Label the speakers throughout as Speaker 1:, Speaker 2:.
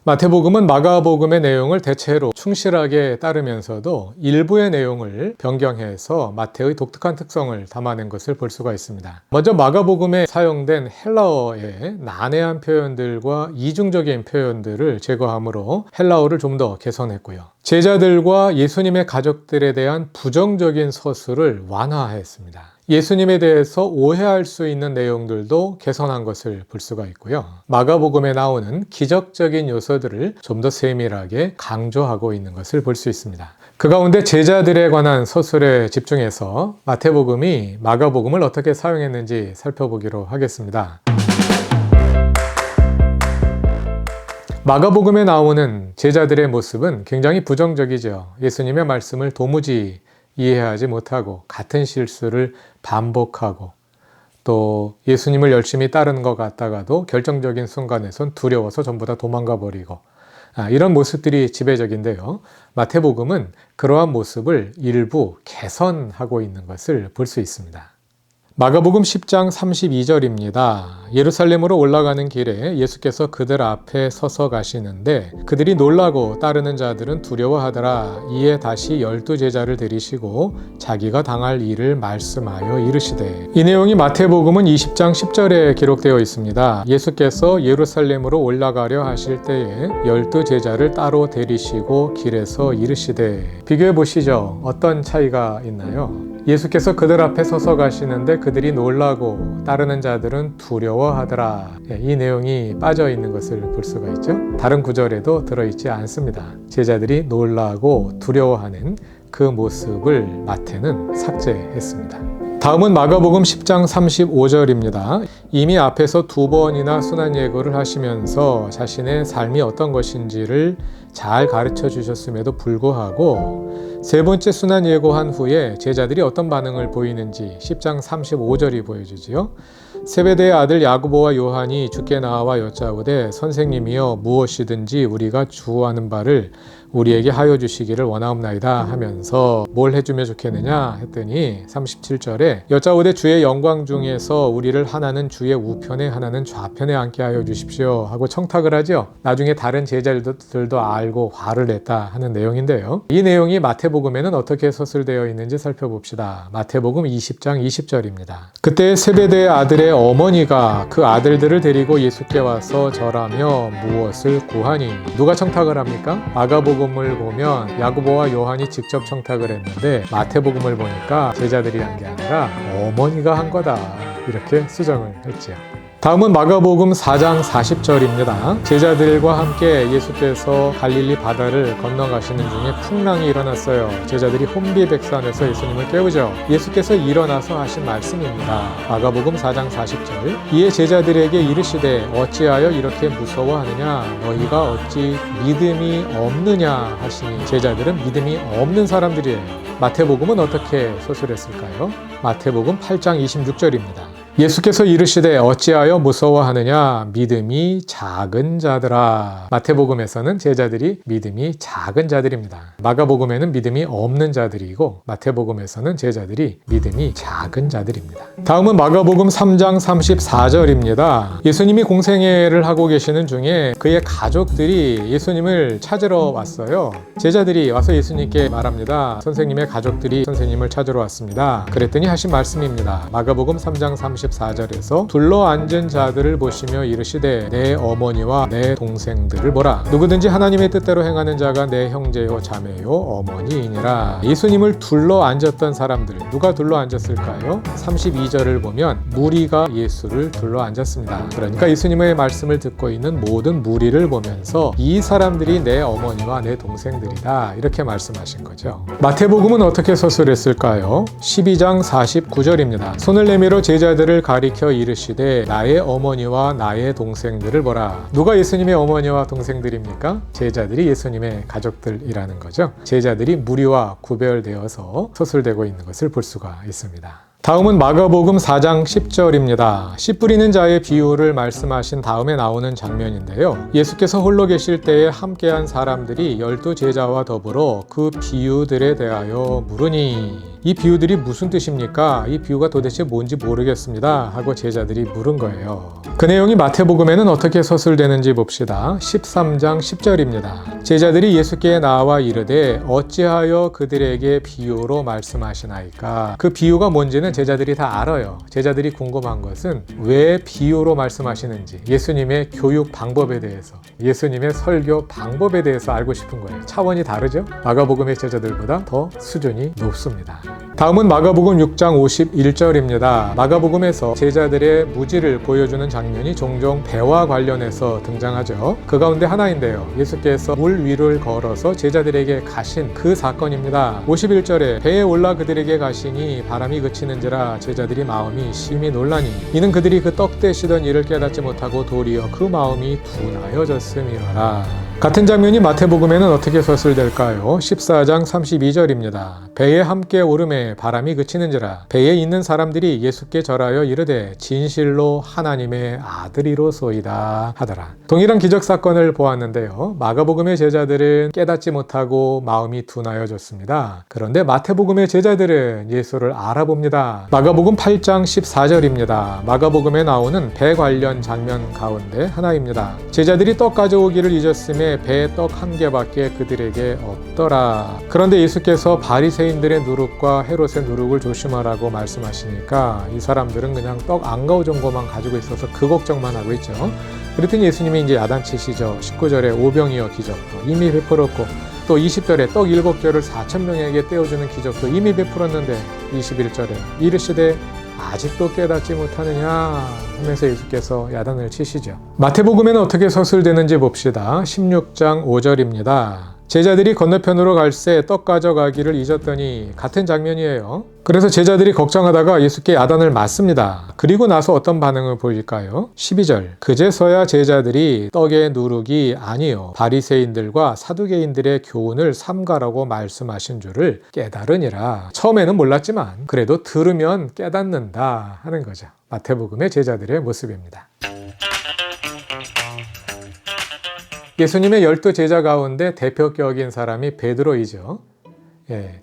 Speaker 1: 마태복음은 마가복음의 내용을 대체로 충실하게 따르면서도 일부의 내용을 변경해서 마태의 독특한 특성을 담아낸 것을 볼 수가 있습니다. 먼저 마가복음에 사용된 헬라어의 난해한 표현들과 이중적인 표현들을 제거함으로 헬라어를 좀 더 개선했고요. 제자들과 예수님의 가족들에 대한 부정적인 서술을 완화했습니다. 예수님에 대해서 오해할 수 있는 내용들도 개선한 것을 볼 수가 있고요. 마가복음에 나오는 기적적인 요소들을 좀 더 세밀하게 강조하고 있는 것을 볼 수 있습니다. 그 가운데 제자들에 관한 서술에 집중해서 마태복음이 마가복음을 어떻게 사용했는지 살펴보기로 하겠습니다. 마가복음에 나오는 제자들의 모습은 굉장히 부정적이죠. 예수님의 말씀을 도무지 이해하지 못하고 같은 실수를 반복하고 또 예수님을 열심히 따르는 것 같다가도 결정적인 순간에선 두려워서 전부 다 도망가 버리고 이런 모습들이 지배적인데요. 마태복음은 그러한 모습을 일부 개선하고 있는 것을 볼 수 있습니다. 마가복음 10장 32절입니다. 예루살렘으로 올라가는 길에 예수께서 그들 앞에 서서 가시는데 그들이 놀라고 따르는 자들은 두려워하더라. 이에 다시 12제자를 데리시고 자기가 당할 일을 말씀하여 이르시되. 이 내용이 마태복음은 20장 10절에 기록되어 있습니다. 예수께서 예루살렘으로 올라가려 하실 때에 12제자를 따로 데리시고 길에서 이르시되. 비교해 보시죠. 어떤 차이가 있나요? 예수께서 그들 앞에 서서 가시는데 그들이 놀라고 따르는 자들은 두려워하더라. 이 내용이 빠져 있는 것을 볼 수가 있죠. 다른 구절에도 들어있지 않습니다. 제자들이 놀라고 두려워하는 그 모습을 마태는 삭제했습니다. 다음은 마가복음 10장 35절입니다. 이미 앞에서 2번이나 순환 예고를 하시면서 자신의 삶이 어떤 것인지를 잘 가르쳐 주셨음에도 불구하고 세 번째 순환 예고한 후에 제자들이 어떤 반응을 보이는지 10장 35절이 보여주지요. 세베대의 아들 야고보와 요한이 주께 나와 여짜오되 선생님이여 무엇이든지 우리가 주하는 바를 우리에게 하여 주시기를 원하옵나이다 하면서 뭘 해주면 좋겠느냐 했더니 37절에 여짜오되 주의 영광 중에서 우리를 하나는 주의 우편에 하나는 좌편에 앉게 하여 주십시오 하고 청탁을 하죠. 나중에 다른 제자들도 알고 화를 냈다 하는 내용인데요. 이 내용이 마태복음에는 어떻게 서술되어 있는지 살펴봅시다. 마태복음 20장 20절입니다. 그때 세베대의 아들의 어머니가 그 아들들을 데리고 예수께 와서 절하며 무엇을 구하니. 누가 청탁을 합니까? 마가복음을 보면 야고보와 요한이 직접 청탁을 했는데 마태복음을 보니까 제자들이 한 게 아니라 어머니가 한 거다 이렇게 수정을 했죠. 다음은 마가복음 4장 40절입니다. 제자들과 함께 예수께서 갈릴리 바다를 건너가시는 중에 풍랑이 일어났어요. 제자들이 혼비백산에서 예수님을 깨우죠. 예수께서 일어나서 하신 말씀입니다. 마가복음 4장 40절. 이에 제자들에게 이르시되 어찌하여 이렇게 무서워하느냐 너희가 어찌 믿음이 없느냐 하시니 제자들은 믿음이 없는 사람들이에요. 마태복음은 어떻게 서술했을까요? 마태복음 8장 26절입니다. 예수께서 이르시되 어찌하여 무서워하느냐 믿음이 작은 자들아. 마태복음에서는 제자들이 믿음이 작은 자들입니다. 마가복음에는 믿음이 없는 자들이고 마태복음에서는 제자들이 믿음이 작은 자들입니다. 다음은 마가복음 3장 34절입니다. 예수님이 공생애를 하고 계시는 중에 그의 가족들이 예수님을 찾으러 왔어요. 제자들이 와서 예수님께 말합니다. 선생님의 가족들이 선생님을 찾으러 왔습니다. 그랬더니 하신 말씀입니다. 마가복음 3장 34절에서 둘러앉은 자들을 보시며 이르시되 내 어머니와 내 동생들을 보라. 누구든지 하나님의 뜻대로 행하는 자가 내 형제요 자매요 어머니이니라. 예수님을 둘러앉았던 사람들, 누가 둘러앉았을까요? 32절을 보면 무리가 예수를 둘러앉았습니다. 그러니까 예수님의 말씀을 듣고 있는 모든 무리를 보면서 이 사람들이 내 어머니와 내 동생들이다 이렇게 말씀하신 거죠. 마태복음은 어떻게 서술했을까요? 12장 49절입니다. 손을 내밀어 제자들을 가리켜 이르시되 나의 어머니와 나의 동생들을 보라. 누가 예수님의 어머니와 동생들입니까? 제자들이 예수님의 가족들이라는 거죠. 제자들이 무리와 구별되어서 서술되고 있는 것을 볼 수가 있습니다. 다음은 마가복음 4장 10절입니다. 씨 뿌리는 자의 비유를 말씀하신 다음에 나오는 장면인데요. 예수께서 홀로 계실 때에 함께한 사람들이 12 제자와 더불어 그 비유들에 대하여 물으니 이 비유들이 무슨 뜻입니까? 이 비유가 도대체 뭔지 모르겠습니다. 하고 제자들이 물은 거예요. 그 내용이 마태복음에는 어떻게 서술되는지 봅시다. 13장 10절입니다. 제자들이 예수께 나와 이르되 어찌하여 그들에게 비유로 말씀하시나이까? 그 비유가 뭔지는 제자들이 다 알아요. 제자들이 궁금한 것은 왜 비유로 말씀하시는지, 예수님의 교육 방법에 대해서, 예수님의 설교 방법에 대해서 알고 싶은 거예요. 차원이 다르죠? 마가복음의 제자들보다 더 수준이 높습니다. 다음은 마가복음 6장 51절입니다. 마가복음에서 제자들의 무지를 보여주는 장면이 종종 배와 관련해서 등장하죠. 그 가운데 하나인데요. 예수께서 물 위를 걸어서 제자들에게 가신 그 사건입니다. 51절에 배에 올라 그들에게 가시니 바람이 그치는지라 제자들이 마음이 심히 놀라니 이는 그들이 그 떡 대시던 일을 깨닫지 못하고 도리어 그 마음이 둔하여졌음이라. 같은 장면이 마태복음에는 어떻게 서술될까요? 14장 32절입니다. 배에 함께 오름에 바람이 그치는지라 배에 있는 사람들이 예수께 절하여 이르되 진실로 하나님의 아들이로소이다 하더라. 동일한 기적 사건을 보았는데요. 마가복음의 제자들은 깨닫지 못하고 마음이 둔하여졌습니다. 그런데 마태복음의 제자들은 예수를 알아봅니다. 마가복음 8장 14절입니다. 마가복음에 나오는 배 관련 장면 가운데 하나입니다. 제자들이 떡 가져오기를 잊었음에 배에 떡 한 개밖에 그들에게 없더라. 그런데 예수께서 바리새인들의 누룩과 헤롯의 누룩을 조심하라고 말씀하시니까 이 사람들은 그냥 떡 안 가져온 것만 가지고 있어서 그 걱정만 하고 있죠. 그랬더니 예수님이 이제 야단치시죠. 19절에 오병이어 기적도 이미 베풀었고 또 20절에 떡 7개를 4,000명에게 떼어주는 기적도 이미 베풀었는데 21절에 이르시되 아직도 깨닫지 못하느냐 하면서 예수께서 야단을 치시죠. 마태복음에는 어떻게 서술되는지 봅시다. 16장 5절입니다. 제자들이 건너편으로 갈새 떡 가져가기를 잊었더니 같은 장면이에요. 그래서 제자들이 걱정하다가 예수께 야단을 맞습니다. 그리고 나서 어떤 반응을 보일까요? 12절 그제서야 제자들이 떡의 누룩이 아니요 바리새인들과 사두개인들의 교훈을 삼가라고 말씀하신 줄을 깨달으니라. 처음에는 몰랐지만 그래도 들으면 깨닫는다 하는 거죠. 마태복음의 제자들의 모습입니다. 예수님의 12 제자 가운데 대표격인 사람이 베드로이죠.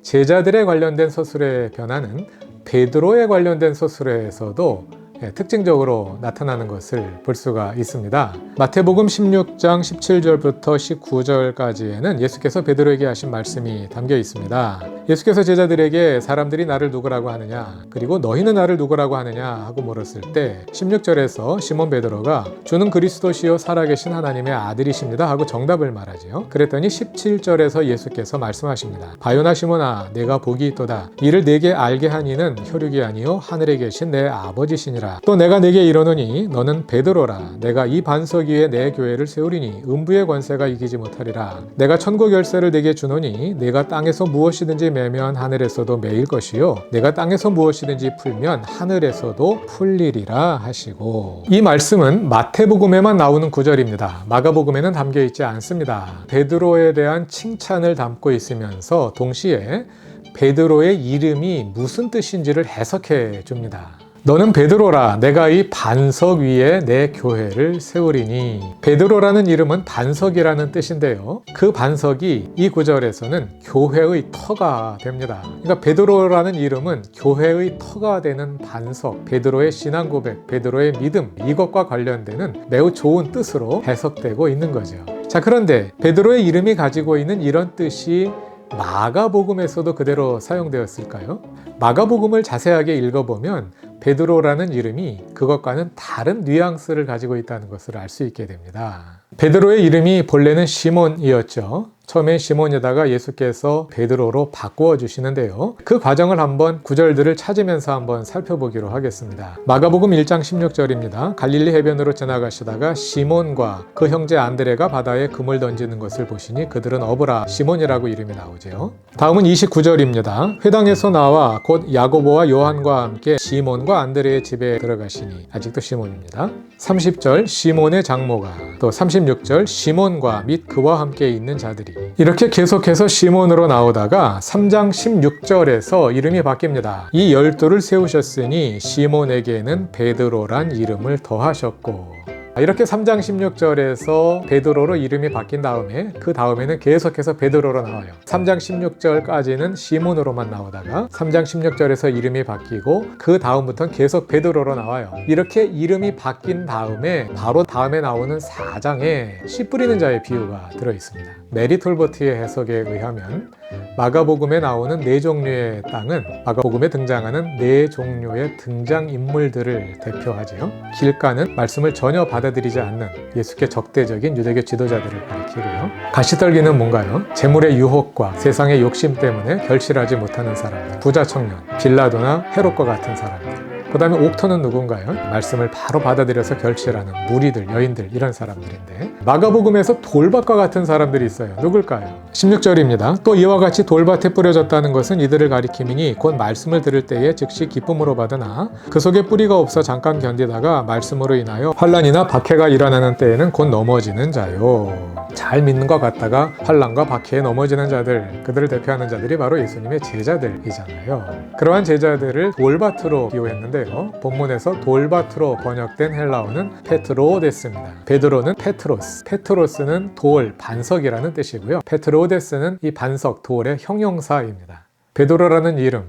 Speaker 1: 제자들에 관련된 서술의 변화는 베드로에 관련된 서술에서도 특징적으로 나타나는 것을 볼 수가 있습니다. 마태복음 16장 17절부터 19절까지에는 예수께서 베드로에게 하신 말씀이 담겨 있습니다. 예수께서 제자들에게 사람들이 나를 누구라고 하느냐 그리고 너희는 나를 누구라고 하느냐 하고 물었을 때 16절에서 시몬 베드로가 주는 그리스도시요 살아계신 하나님의 아들이십니다 하고 정답을 말하지요. 그랬더니 17절에서 예수께서 말씀하십니다. 바요나 시몬아 내가 복이 있도다. 이를 내게 알게 한 이는 혈육이 아니요 하늘에 계신 내 아버지시니라. 또 내가 네게 이르노니 너는 베드로라. 내가 이 반석 위에 내 교회를 세우리니 음부의 권세가 이기지 못하리라. 내가 천국 열쇠를 네게 주노니 내가 땅에서 무엇이든지 매면 하늘에서도 매일 것이요 내가 땅에서 무엇이든지 풀면 하늘에서도 풀리리라 하시고, 이 말씀은 마태복음에만 나오는 구절입니다. 마가복음에는 담겨 있지 않습니다. 베드로에 대한 칭찬을 담고 있으면서 동시에 베드로의 이름이 무슨 뜻인지를 해석해 줍니다. 너는 베드로라. 내가 이 반석 위에 내 교회를 세우리니. 베드로라는 이름은 반석이라는 뜻인데요. 그 반석이 이 구절에서는 교회의 터가 됩니다. 그러니까 베드로라는 이름은 교회의 터가 되는 반석, 베드로의 신앙 고백, 베드로의 믿음, 이것과 관련되는 매우 좋은 뜻으로 해석되고 있는 거죠. 자, 그런데 베드로의 이름이 가지고 있는 이런 뜻이 마가복음에서도 그대로 사용되었을까요? 마가복음을 자세하게 읽어보면 베드로라는 이름이 그것과는 다른 뉘앙스를 가지고 있다는 것을 알 수 있게 됩니다. 베드로의 이름이 본래는 시몬이었죠. 처음엔 시몬에다가 예수께서 베드로로 바꾸어 주시는데요. 그 과정을 한번 구절들을 찾으면서 한번 살펴보기로 하겠습니다. 마가복음 1장 16절입니다. 갈릴리 해변으로 지나가시다가 시몬과 그 형제 안드레가 바다에 금을 던지는 것을 보시니 그들은 어부라. 시몬이라고 이름이 나오죠. 다음은 29절입니다. 회당에서 나와 곧 야고보와 요한과 함께 시몬과 안드레의 집에 들어가시니, 아직도 시몬입니다. 30절 시몬의 장모가, 또 36절 시몬과 및 그와 함께 있는 자들이, 이렇게 계속해서 시몬으로 나오다가 3장 16절에서 이름이 바뀝니다. 이 12를 세우셨으니 시몬에게는 베드로란 이름을 더하셨고, 이렇게 3장 16절에서 베드로로 이름이 바뀐 다음에 그 다음에는 계속해서 베드로로 나와요. 3장 16절까지는 시몬으로만 나오다가 3장 16절에서 이름이 바뀌고 그 다음부터는 계속 베드로로 나와요. 이렇게 이름이 바뀐 다음에 바로 다음에 나오는 4장에 씨 뿌리는 자의 비유가 들어있습니다. 메리 톨버트의 해석에 의하면 마가복음에 나오는 4종류의 땅은 마가복음에 등장하는 4종류의 등장인물들을 대표하지요. 길가는 말씀을 전혀 받아들이지 않는 예수께 적대적인 유대교 지도자들을 가리키고요. 가시떨기는 뭔가요? 재물의 유혹과 세상의 욕심 때문에 결실하지 못하는 사람들, 부자 청년, 빌라도나 헤롯과 같은 사람들. 그 다음에 옥토는 누군가요? 말씀을 바로 받아들여서 결실하는 무리들, 여인들, 이런 사람들인데, 마가복음에서 돌밭과 같은 사람들이 있어요. 누굴까요? 16절입니다. 또 이와 같이 돌밭에 뿌려졌다는 것은 이들을 가리킴이니 곧 말씀을 들을 때에 즉시 기쁨으로 받으나 그 속에 뿌리가 없어 잠깐 견디다가 말씀으로 인하여 환난이나 박해가 일어나는 때에는 곧 넘어지는 자요. 잘 믿는 것 같다가 환난과 박해에 넘어지는 자들, 그들을 대표하는 자들이 바로 예수님의 제자들이잖아요. 그러한 제자들을 돌밭으로 비유했는데요, 본문에서 돌밭으로 번역된 헬라어는 페트로데스입니다. 베드로는 페트로스, 페트로스는 돌, 반석이라는 뜻이고요. 페트로데스는 이 반석, 돌의 형용사입니다. 베드로라는 이름,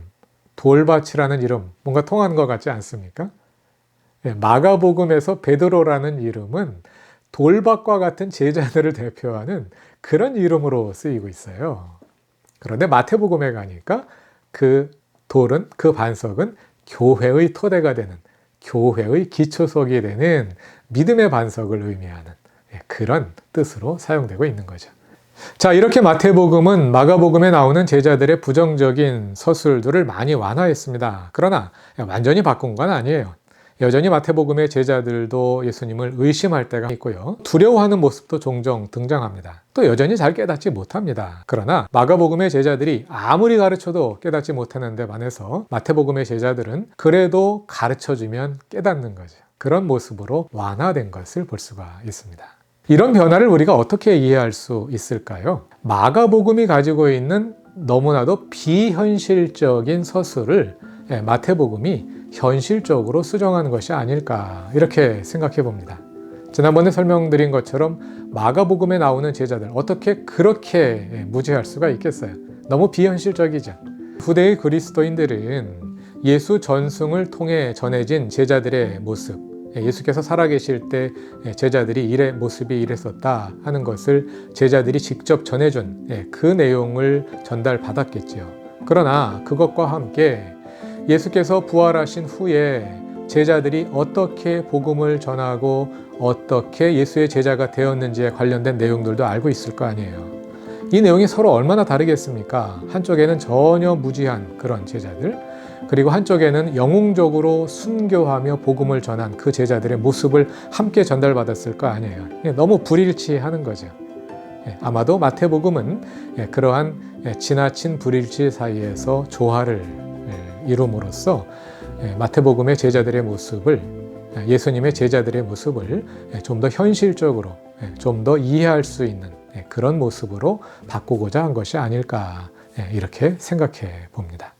Speaker 1: 돌밭이라는 이름, 뭔가 통하는 것 같지 않습니까? 마가복음에서 베드로라는 이름은 돌밭과 같은 제자들을 대표하는 그런 이름으로 쓰이고 있어요. 그런데 마태복음에 가니까 그 돌은, 그 반석은 교회의 토대가 되는, 교회의 기초석이 되는 믿음의 반석을 의미하는 그런 뜻으로 사용되고 있는 거죠. 자, 이렇게 마태복음은 마가복음에 나오는 제자들의 부정적인 서술들을 많이 완화했습니다. 그러나 완전히 바꾼 건 아니에요. 여전히 마태복음의 제자들도 예수님을 의심할 때가 있고요. 두려워하는 모습도 종종 등장합니다. 또 여전히 잘 깨닫지 못합니다. 그러나 마가복음의 제자들이 아무리 가르쳐도 깨닫지 못하는 데 반해서 마태복음의 제자들은 그래도 가르쳐주면 깨닫는 거죠. 그런 모습으로 완화된 것을 볼 수가 있습니다. 이런 변화를 우리가 어떻게 이해할 수 있을까요? 마가복음이 가지고 있는 너무나도 비현실적인 서술을 마태복음이 현실적으로 수정하는 것이 아닐까, 이렇게 생각해 봅니다. 지난번에 설명드린 것처럼 마가복음에 나오는 제자들, 어떻게 그렇게 무지할 수가 있겠어요? 너무 비현실적이죠. 후대의 그리스도인들은 예수 전승을 통해 전해진 제자들의 모습, 예수께서 살아계실 때 제자들이 모습이 이랬었다 하는 것을 제자들이 직접 전해준 그 내용을 전달받았겠죠. 그러나 그것과 함께 예수께서 부활하신 후에 제자들이 어떻게 복음을 전하고 어떻게 예수의 제자가 되었는지에 관련된 내용들도 알고 있을 거 아니에요. 이 내용이 서로 얼마나 다르겠습니까? 한쪽에는 전혀 무지한 그런 제자들, 그리고 한쪽에는 영웅적으로 순교하며 복음을 전한 그 제자들의 모습을 함께 전달받았을 거 아니에요. 너무 불일치하는 거죠. 아마도 마태복음은 그러한 지나친 불일치 사이에서 조화를 이룸으로써 마태복음의 제자들의 모습을, 예수님의 제자들의 모습을 좀 더 현실적으로, 좀 더 이해할 수 있는 그런 모습으로 바꾸고자 한 것이 아닐까, 이렇게 생각해 봅니다.